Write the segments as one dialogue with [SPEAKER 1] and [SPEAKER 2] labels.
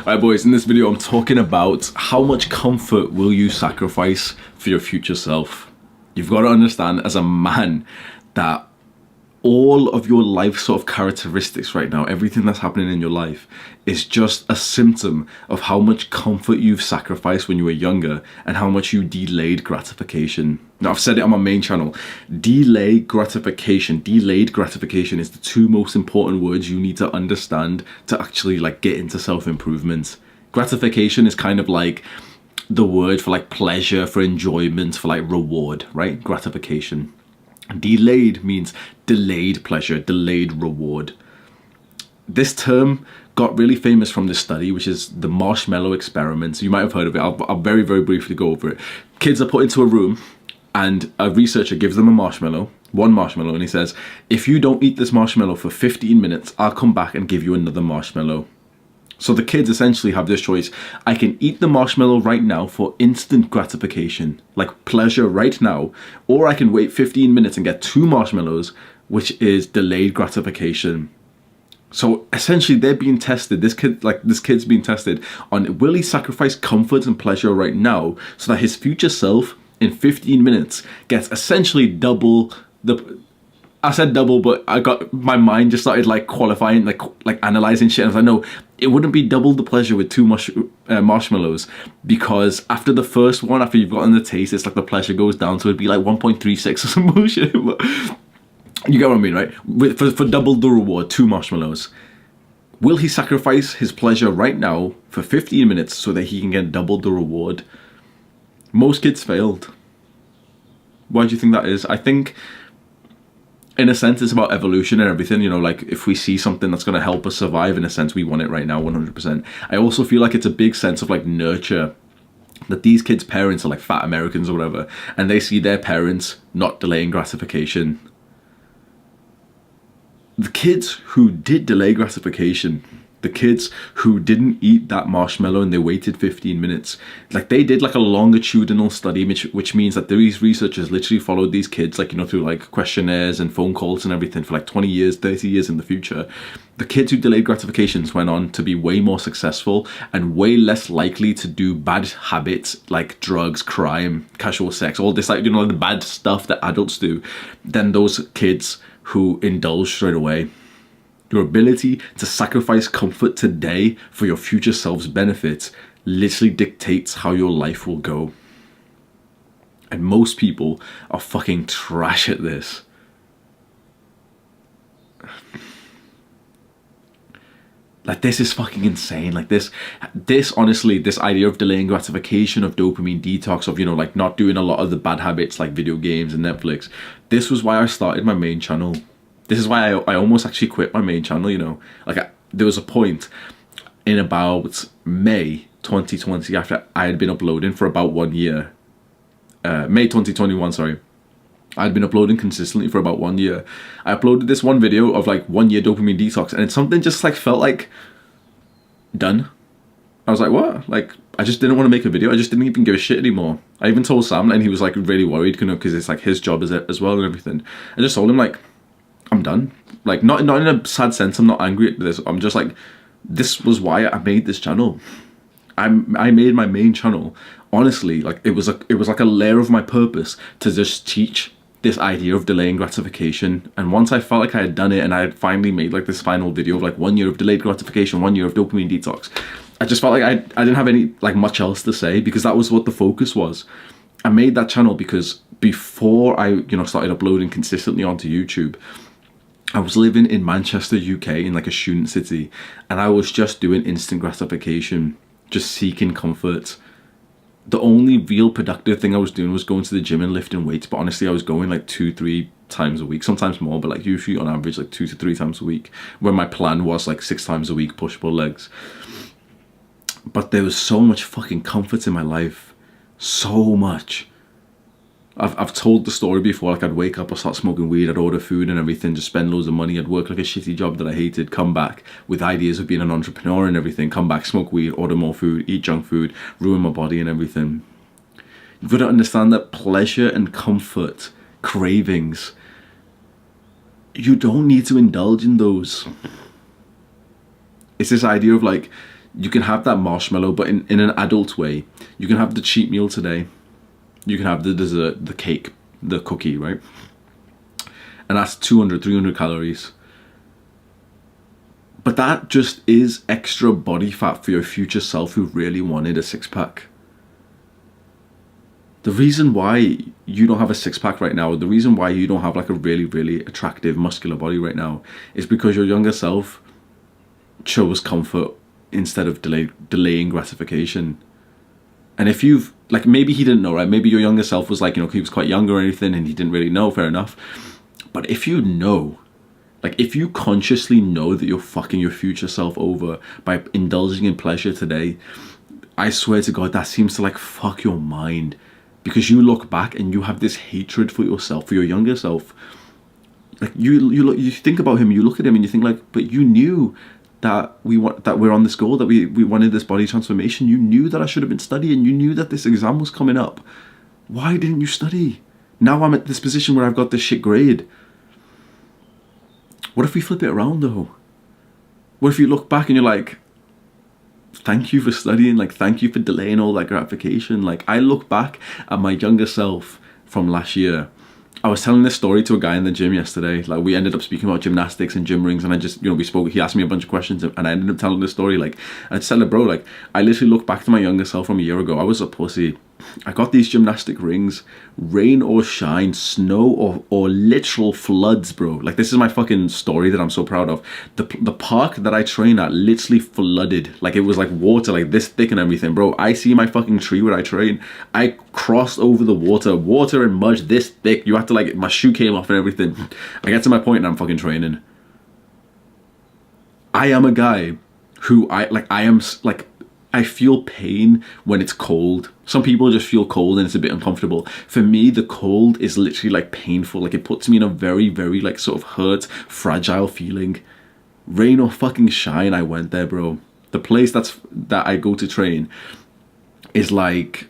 [SPEAKER 1] Alright boys, in this video I'm talking about how much comfort will you sacrifice for your future self. You've got to understand as a man that all of your life sort of characteristics right now, everything that's happening in your life is just a symptom of how much comfort you've sacrificed when you were younger and how much you delayed gratification. Now I've said it on my main channel, delayed gratification is the two most important words you need to understand to actually like get into self-improvement. Gratification is kind of like the word for like pleasure, for enjoyment, for like reward, right? Gratification. Delayed means delayed pleasure, delayed reward. This term got really famous from this study, which is the marshmallow experiment. So you might have heard of it. I'll very, very briefly go over it. Kids are put into a room and a researcher gives them a marshmallow, one marshmallow, and he says, if you don't eat this marshmallow for 15 minutes, I'll come back and give you another marshmallow. So the kids essentially have this choice. I can eat the marshmallow right now for instant gratification, like pleasure right now, or I can wait 15 minutes and get 2 marshmallows, which is delayed gratification. So essentially they're being tested, this kid's being tested on will he sacrifice comfort and pleasure right now so that his future self in 15 minutes gets essentially double the... I said double, but I got my mind just started like qualifying, like analyzing shit. And I was like, no, it wouldn't be double the pleasure with 2 marshmallows, because after the first one, after you've gotten the taste, it's like the pleasure goes down, so it'd be like 1.36 or some bullshit. But you get what I mean, right? For double the reward, 2 marshmallows. Will he sacrifice his pleasure right now for 15 minutes so that he can get double the reward? Most kids failed. Why do you think that is? I think, in a sense, it's about evolution and everything, you know, like if we see something that's going to help us survive, in a sense, we want it right now, 100%. I also feel like it's a big sense of like nurture, that these kids' parents are like fat Americans or whatever, and they see their parents not delaying gratification. The kids who did delay gratification, the kids who didn't eat that marshmallow and they waited 15 minutes, like they did like a longitudinal study, which means that these researchers literally followed these kids, like, you know, through like questionnaires and phone calls and everything for like 20 years, 30 years in the future. The kids who delayed gratifications went on to be way more successful and way less likely to do bad habits like drugs, crime, casual sex, all this, like, you know, the bad stuff that adults do, than those kids who indulge straight away. Your ability to sacrifice comfort today for your future self's benefit literally dictates how your life will go. And most people are fucking trash at this. Like, this is fucking insane. Like this honestly, this idea of delaying gratification, of dopamine detox, of, you know, like not doing a lot of the bad habits like video games and Netflix. This was why I started my main channel. This is why I almost actually quit my main channel, you know. Like, there was a point in about May 2020, after I had been uploading for about 1 year. May 2021, sorry. I had been uploading consistently for about 1 year. I uploaded this one video of like 1 year dopamine detox, and it's something just like felt like done. I was like, what? Like, I just didn't want to make a video. I just didn't even give a shit anymore. I even told Sam, and he was like really worried, you know, because it's like his job as well and everything. I just told him like, I'm done. Like, not in a sad sense, I'm not angry at this. I'm just like, this was why I made this channel. I made my main channel, honestly, like it was like a layer of my purpose to just teach this idea of delaying gratification. And once I felt like I had done it and I had finally made like this final video of like 1 year of delayed gratification, 1 year of dopamine detox, I just felt like I didn't have any like much else to say, because that was what the focus was. I made that channel because before I, you know, started uploading consistently onto YouTube, I was living in Manchester, UK, in like a student city, and I was just doing instant gratification, just seeking comfort. The only real productive thing I was doing was going to the gym and lifting weights, but honestly I was going like 2-3 times a week, sometimes more, but like usually on average like 2 to 3 times a week, when my plan was like 6 times a week push-pull legs. But there was so much fucking comfort in my life, so much. I've told the story before, like I'd wake up, I'd start smoking weed, I'd order food and everything, just spend loads of money, I'd work like a shitty job that I hated, come back with ideas of being an entrepreneur and everything, come back, smoke weed, order more food, eat junk food, ruin my body and everything. You've got to understand that pleasure and comfort, cravings, you don't need to indulge in those. It's this idea of like, You can have that marshmallow, but in an adult way. You can have the cheat meal today. You can have the dessert, the cake, the cookie, right? And that's 200, 300 calories. But that just is extra body fat for your future self who really wanted a six-pack. The reason why you don't have a six-pack right now, the reason why you don't have like a really, really attractive muscular body right now is because your younger self chose comfort instead of delaying gratification. And if you've, like, maybe he didn't know, right? Maybe your younger self was like, he was quite young or anything and he didn't really know, fair enough. But if you know, like, if you consciously know that you're fucking your future self over by indulging in pleasure today, I swear to God, that seems to like fuck your mind, because you look back and you have this hatred for yourself, for your younger self. Like you think about him, you look at him and you think like, but you knew that we're on this goal, that we wanted this body transformation. You knew that I should have been studying. You knew that this exam was coming up. Why didn't you study? Now I'm at this position where I've got this shit grade. What if we flip it around though? What if you look back and you're like, thank you for studying, like, thank you for delaying all that gratification. Like, I look back at my younger self from last year. I was telling this story to a guy in the gym yesterday. Like, we ended up speaking about gymnastics and gym rings, and I just, we spoke, he asked me a bunch of questions, and I ended up telling this story. Like, I said, bro, like, I literally look back to my younger self from a year ago. I was a pussy. I got these gymnastic rings, rain or shine, snow or literal floods, bro. Like, this is my fucking story that I'm so proud of. The park that I train at literally flooded. Like, it was like water, like this thick and everything, bro. I see my fucking tree where I train. I crossed over the water and mud this thick. You have to, like, my shoe came off and everything. I get to my point and I'm fucking training. I am a guy who I feel pain when it's cold. Some people just feel cold and it's a bit uncomfortable. For me, the cold is literally like painful. Like, it puts me in a very, very like sort of hurt, fragile feeling. Rain or fucking shine, I went there, bro. The place that I go to train is like,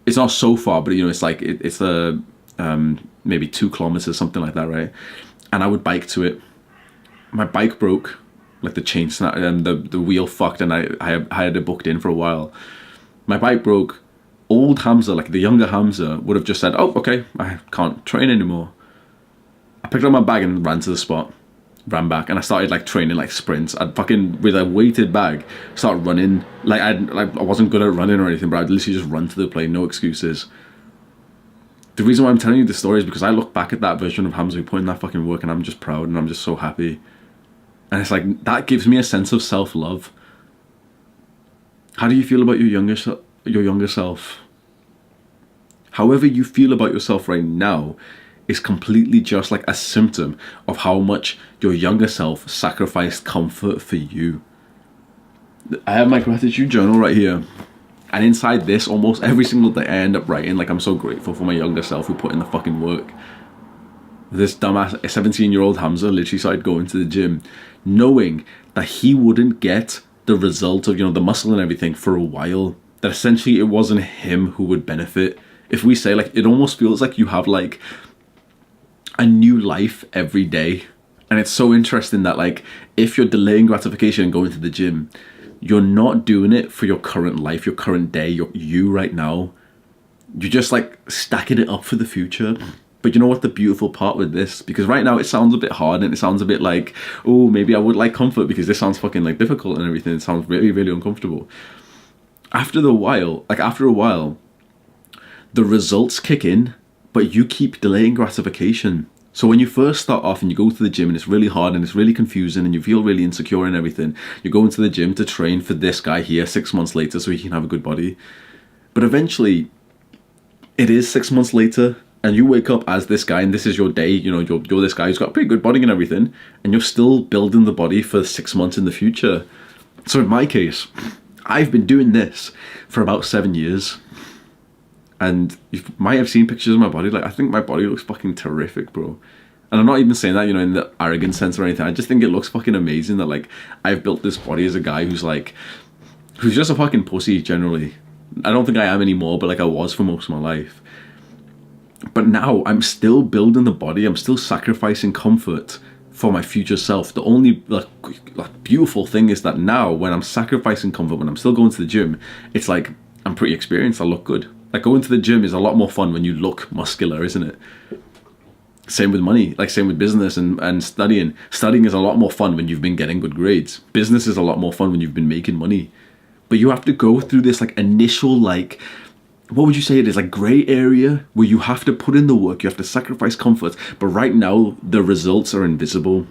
[SPEAKER 1] it's not so far, but it's like, it's maybe 2 kilometers, something like that, right? And I would bike to it. My bike broke. Like, the chain snapped and the wheel fucked, and I had it booked in for a while. My bike broke. Old Hamza, like the younger Hamza, would have just said, oh, okay, I can't train anymore. I picked up my bag and ran to the spot, ran back, and I started like training like sprints. I'd fucking, with a weighted bag, start running. Like, I wasn't good at running or anything, but I'd literally just run to the plane, no excuses. The reason why I'm telling you this story is because I look back at that version of Hamza who put in that fucking work, and I'm just proud and I'm just so happy. And it's like, that gives me a sense of self-love. How do you feel about your younger self? However you feel about yourself right now is completely just like a symptom of how much your younger self sacrificed comfort for you. I have my gratitude journal right here. And inside this, almost every single day, I end up writing like, I'm so grateful for my younger self who put in the fucking work. This dumbass 17-year-old Hamza literally started going to the gym knowing that he wouldn't get the result of, the muscle and everything for a while. That essentially it wasn't him who would benefit. If we say, like, it almost feels like you have like a new life every day. And it's so interesting that, like, if you're delaying gratification and going to the gym, you're not doing it for your current life, your current day, you right now. You're just like stacking it up for the future. But you know what the beautiful part with this? Because right now it sounds a bit hard and it sounds a bit like, oh, maybe I would like comfort because this sounds fucking like difficult and everything. It sounds really, really uncomfortable. After a while, the results kick in, but you keep delaying gratification. So when you first start off and you go to the gym and it's really hard and it's really confusing and you feel really insecure and everything, you go into the gym to train for this guy here 6 months later so he can have a good body. But eventually, it is 6 months later, and you wake up as this guy, and this is your day, you're this guy who's got a pretty good body and everything, and you're still building the body for 6 months in the future. So in my case, I've been doing this for about 7 years, and you might have seen pictures of my body. Like, I think my body looks fucking terrific, bro. And I'm not even saying that, in the arrogant sense or anything. I just think it looks fucking amazing that, like, I've built this body as a guy who's just a fucking pussy generally. I don't think I am anymore, but like I was for most of my life. But now I'm still building the body. I'm still sacrificing comfort for my future self. The only like beautiful thing is that now when I'm sacrificing comfort, when I'm still going to the gym, it's like I'm pretty experienced. I look good. Like going to the gym is a lot more fun when you look muscular, isn't it? Same with money, like same with business and studying. Studying is a lot more fun when you've been getting good grades. Business is a lot more fun when you've been making money. But you have to go through this like initial, like, what would you say it is, like gray area where you have to put in the work, you have to sacrifice comfort. But right now the results are invisible.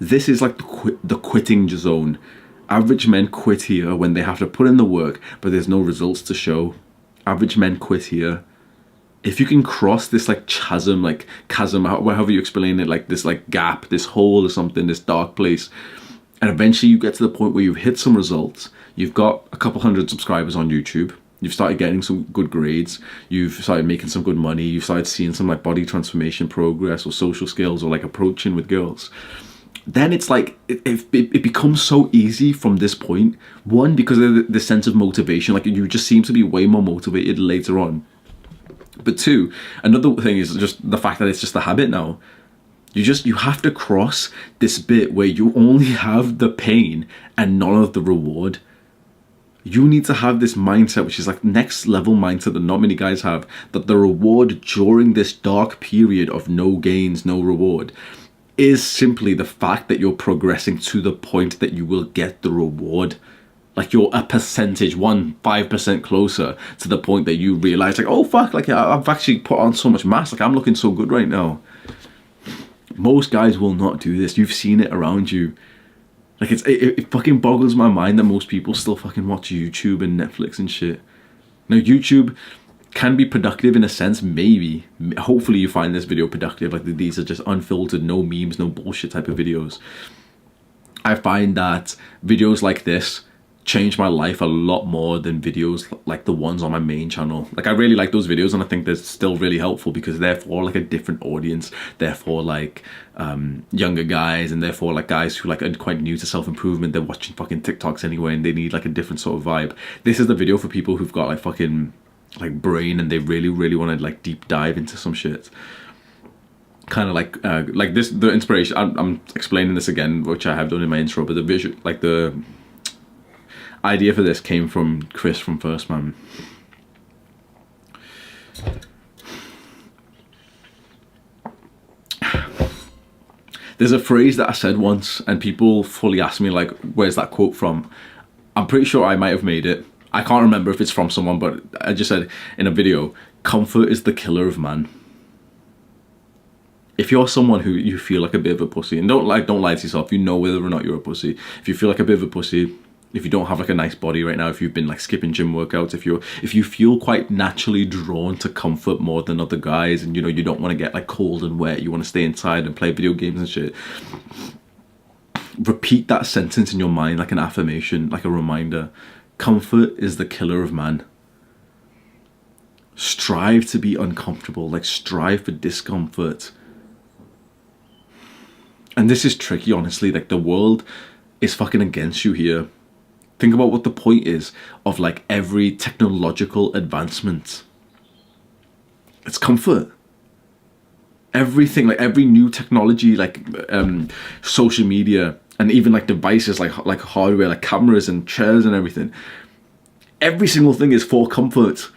[SPEAKER 1] This is like the quitting zone. Average men quit here when they have to put in the work, but there's no results to show. Average men quit here. If you can cross this like chasm, however you explain it, like this like gap, this hole or something, this dark place, and eventually you get to the point where you've hit some results, you've got a couple hundred subscribers on YouTube, you've started getting some good grades, you've started making some good money, you've started seeing some like body transformation progress or social skills or like approaching with girls, then it's like it becomes so easy from this point. One, because of the sense of motivation, like you just seem to be way more motivated later on. But two, another thing is just the fact that it's just a habit now. You have to cross this bit where you only have the pain and none of the reward. You need to have this mindset, which is like next level mindset that not many guys have, that the reward during this dark period of no gains, no reward, is simply the fact that you're progressing to the point that you will get the reward. Like you're a percentage, 5% closer to the point that you realize, like, oh fuck, like I've actually put on so much mass, like I'm looking so good right now. Most guys will not do this. You've seen it around you. Like it fucking boggles my mind that most people still fucking watch YouTube and Netflix and shit. Now YouTube can be productive in a sense, maybe. Hopefully you find this video productive. Like these are just unfiltered, no memes, no bullshit type of videos. I find that videos like this changed my life a lot more than videos like the ones on my main channel. Like I really like those videos and I think they're still really helpful because they're for like a different audience. They're for like younger guys, and therefore like guys who like are quite new to self-improvement. They're watching fucking TikToks anyway and they need like a different sort of vibe. This is the video for people who've got like fucking like brain and they really want to like deep dive into some shit. Kind of like this, the inspiration, I'm explaining this again, which I have done in my intro, but the visual, like the idea for this came from Chris from First Man. There's a phrase that I said once and people fully asked me like, where's that quote from? I'm pretty sure I might have made it. I can't remember if it's from someone, but I just said in a video, comfort is the killer of man. If you're someone who you feel like a bit of a pussy, and don't lie to yourself, you know whether or not you're a pussy. If you feel like a bit of a pussy, if you don't have like a nice body right now, if you've been like skipping gym workouts, if you feel quite naturally drawn to comfort more than other guys, and you know you don't want to get like cold and wet, you want to stay inside and play video games and shit, repeat that sentence in your mind like an affirmation, like a reminder. Comfort is the killer of man. Strive to be uncomfortable, like strive for discomfort. And this is tricky, honestly, like the world is fucking against you here. Think about what the point is of like every technological advancement. It's comfort. Everything, like every new technology, like social media, and even like devices, like hardware, like cameras and chairs and everything. Every single thing is for comfort.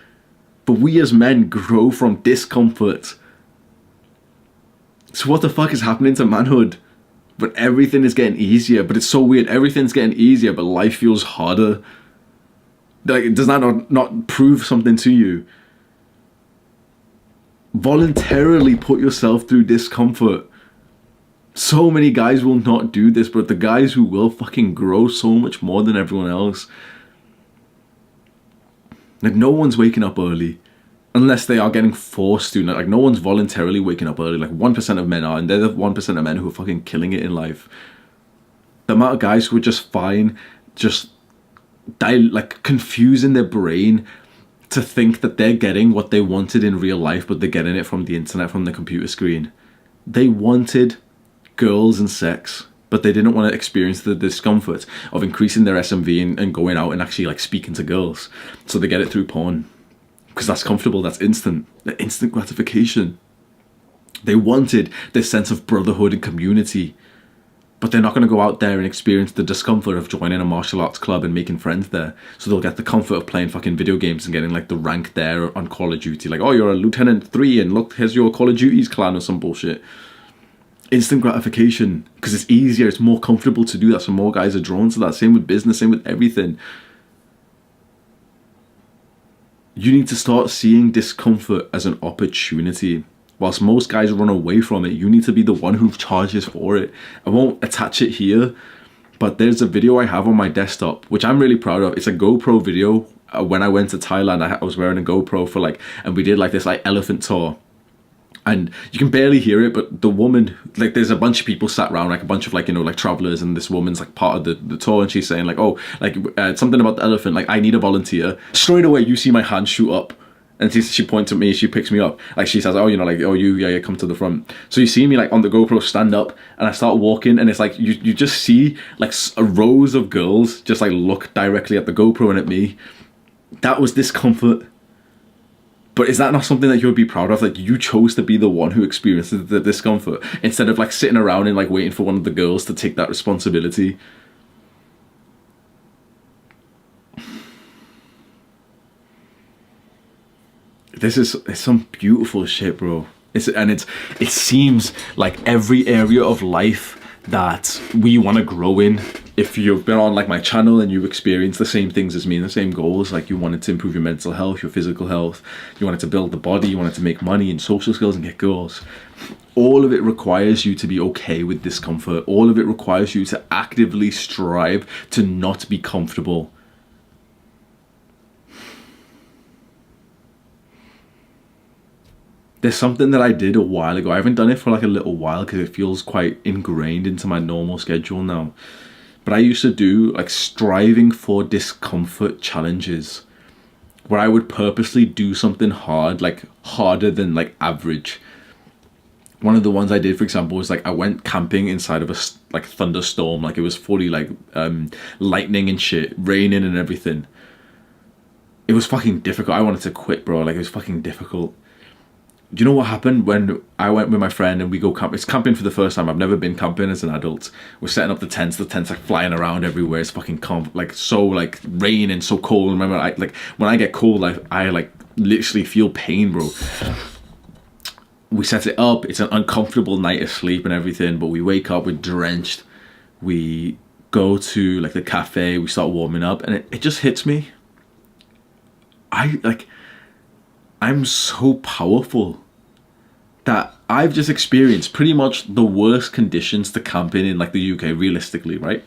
[SPEAKER 1] But we as men grow from discomfort. So what the fuck is happening to manhood? But everything is getting easier. But it's so weird. Everything's getting easier, but life feels harder. Like, does that not prove something to you? Voluntarily put yourself through discomfort. So many guys will not do this, but the guys who will fucking grow so much more than everyone else. Like, no one's waking up early. Unless they are getting forced to. Like, no one's voluntarily waking up early. Like, 1% of men are, and they're the 1% of men who are fucking killing it in life. The amount of guys who are just fine, just like confusing their brain to think that they're getting what they wanted in real life, but they're getting it from the internet, from the computer screen. They wanted girls and sex, but they didn't want to experience the discomfort of increasing their SMV and going out and actually like speaking to girls. So they get it through porn. Because that's comfortable, that's instant gratification. They wanted this sense of brotherhood and community. but they're not going to go out there and experience the discomfort of joining a martial arts club and making friends there. So they'll get the comfort of playing fucking video games and getting like the rank there on Call of Duty. Like, oh, you're a Lieutenant 3 and look, here's your Call of Duty's clan or some bullshit. Instant gratification, because it's easier, it's more comfortable to do that, so more guys are drawn to that. Same with business, same with everything. You need to start seeing discomfort as an opportunity. Whilst most guys run away from it, you need to be the one who charges for it. I won't attach it here, but there's a video I have on my desktop, which I'm really proud of. It's a GoPro video. When I went to Thailand, I was wearing a GoPro for like, and we did like this like elephant tour. And you can barely hear it, but the woman, like there's a bunch of people sat around, like a bunch of like, you know, like travelers, and this woman's like part of the tour, and she's saying like, oh, like something about the elephant, like I need a volunteer. Straight away, you see my hand shoot up, and she points at me, she picks me up. Like she says, oh, you know, like, oh, yeah, come to the front. So you see me like on the GoPro stand up, and I start walking, and it's like, you just see like rows of girls just like look directly at the GoPro and at me. That was discomfort. But is that not something that you would be proud of? Like, you chose to be the one who experiences the discomfort instead of like sitting around and like waiting for one of the girls to take that responsibility. It's some beautiful shit, bro. It seems like every area of life that we want to grow in. If you've been on like my channel and you've experienced the same things as me, the same goals, like you wanted to improve your mental health, your physical health, you wanted to build the body, you wanted to make money and social skills and get goals, all of it requires you to be okay with discomfort. All of it requires you to actively strive to not be comfortable. There's something that I did a while ago. I haven't done it for like a little while because it feels quite ingrained into my normal schedule now. But I used to do like striving for discomfort challenges where I would purposely do something hard, like harder than like average. One of the ones I did, for example, was like I went camping inside of a like thunderstorm. Like it was fully like lightning and shit, raining and everything. It was fucking difficult. I wanted to quit, bro. Like it was fucking difficult. Do you know what happened when I went with my friend and we go camp? It's camping for the first time. I've never been camping as an adult. We're setting up the tents like flying around everywhere. It's fucking like so like rain and so cold. Remember, like when I get cold, I like literally feel pain, bro. We set it up. It's an uncomfortable night of sleep and everything, but we wake up, we're drenched. We go to like the cafe, we start warming up, and it just hits me. I'm so powerful that I've just experienced pretty much the worst conditions to camp in like the UK, realistically, right?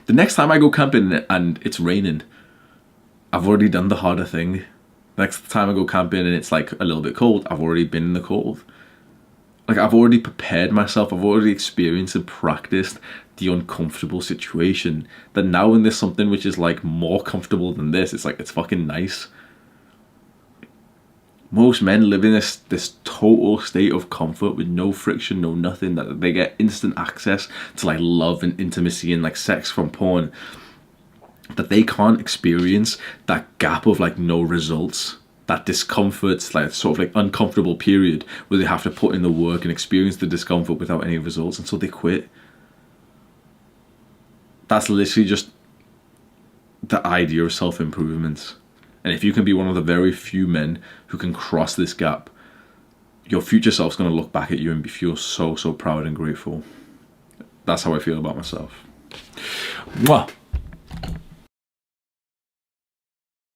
[SPEAKER 1] The next time I go camping and it's raining, I've already done the harder thing. Next time I go camping and it's like a little bit cold, I've already been in the cold. Like I've already prepared myself, I've already experienced and practiced the uncomfortable situation. That now when there's something which is like more comfortable than this, it's like, it's fucking nice. Most men live in this total state of comfort with no friction, no nothing, that they get instant access to like love and intimacy and like sex from porn, that they can't experience that gap of like no results, that discomfort, like sort of like uncomfortable period where they have to put in the work and experience the discomfort without any results, and so they quit. That's literally just the idea of self-improvement. And if you can be one of the very few men who can cross this gap, your future self's going to look back at you and feel so proud and grateful. That's how I feel about myself. Mwah.